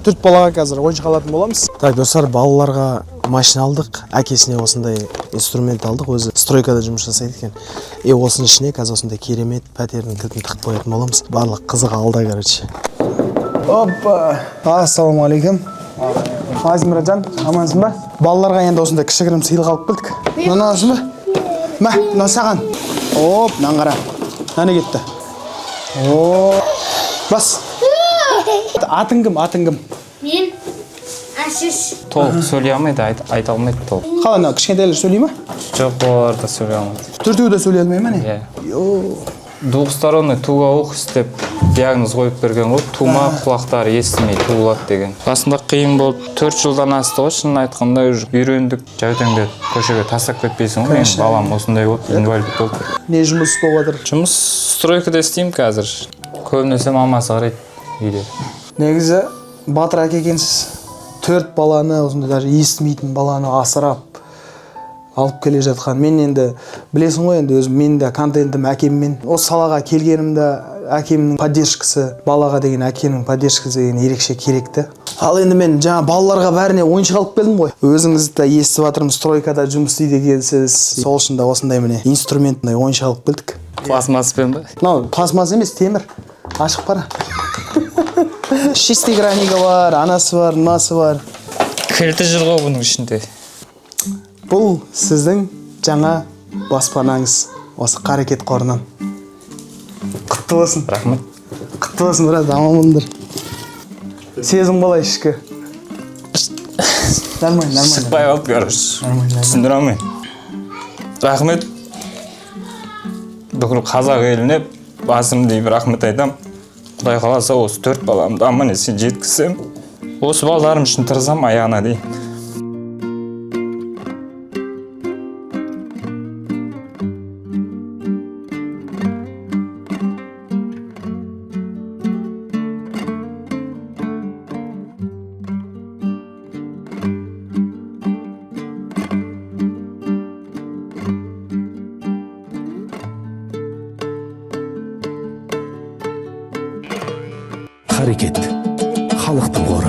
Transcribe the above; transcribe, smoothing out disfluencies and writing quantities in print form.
4 балаға қазір ойыншық алатын боламыз. Так, достар, балаларға машина алдық, әкесіне осындай инструмент алдық, өзі стройкада жұмыс жасайды екен. Осының ішіне қазір осындай керемет пәтердің кілтін тығып қоятын боламыз. Барлық қызық алда, короче. Опа! Ассалаумағалейкум. Қалайсың, Мұратжан? Амансың ба? Балаларға енді осындай кішігірім сыйлық алып келдік. Мынаны аласың ба? Мә, мына саған. Оп, мынаны қара. Әне кетті. Бас. Атың кім? Мен Асис. Толық сөйлей алмайды, айта алмайды толық. Қалай, мына кішкентайлар сөйлей ма? Жоқ, олар да сөйлей алмайды. Төртеуі де сөйлей алмай ма не? Двухсторонний тугоух істеп диагноз қойып берген ғой, тума құлақтары естімей туылады деген. Басында қиын болды, 4 жылдан асты ғой, шынын айтқанда үйрендік. Жәутеңде көшеге тастап кетпейсің ғой, менің балам осындай болды, инвалид болды. Не жұмыс болып жатыр? Жұмыс стройкада істеймін қазір. Көбінесе мамасы қарайды үйде. Негізі батыр әке екенсіз. 4 баланы, осындай даже естімейтін баланы асырап алып келе жатқан. Мен енді білесің ғой, енді өзім мен де контентім әкеммен. Осы салаға келгенімде әкемнің поддержкасы, балаға деген әкенің поддержкасы деген ерекше керекті. Ал енді мен жаңа балаларға бәріне ойыншық алып келдім ғой. Өзіңіз де естіп жатырмын, стройкада жұмыс істейді екенсіз. Сол үшін де осындай міне инструментный ойыншық алып келдік. Пластмасспен ба? Мынау пластмасс емес, темір. Ашық пара. Шестый гранигі бар, анасы бар, мынасы бар. Кілті жүр ғой бұның ішінде. Бұл сіздің жаңа баспанаңыз, осы қарекет қорынан. Құтты болсын. Рахмет. Құтты болсын, брат, аман болыңдар. Сезім қалай ішкі? Нормально. Шықпай алып көріш. Түсіндіре алмай. Рахмет. Бүкіл қазақ еліне басым дейіп рахмет айтам. Құдай қаласа осы 4 баламды аман есен жеткізсем, осы балаларым үшін тырысам аяғына дейін. Hareket, халықтың қоры.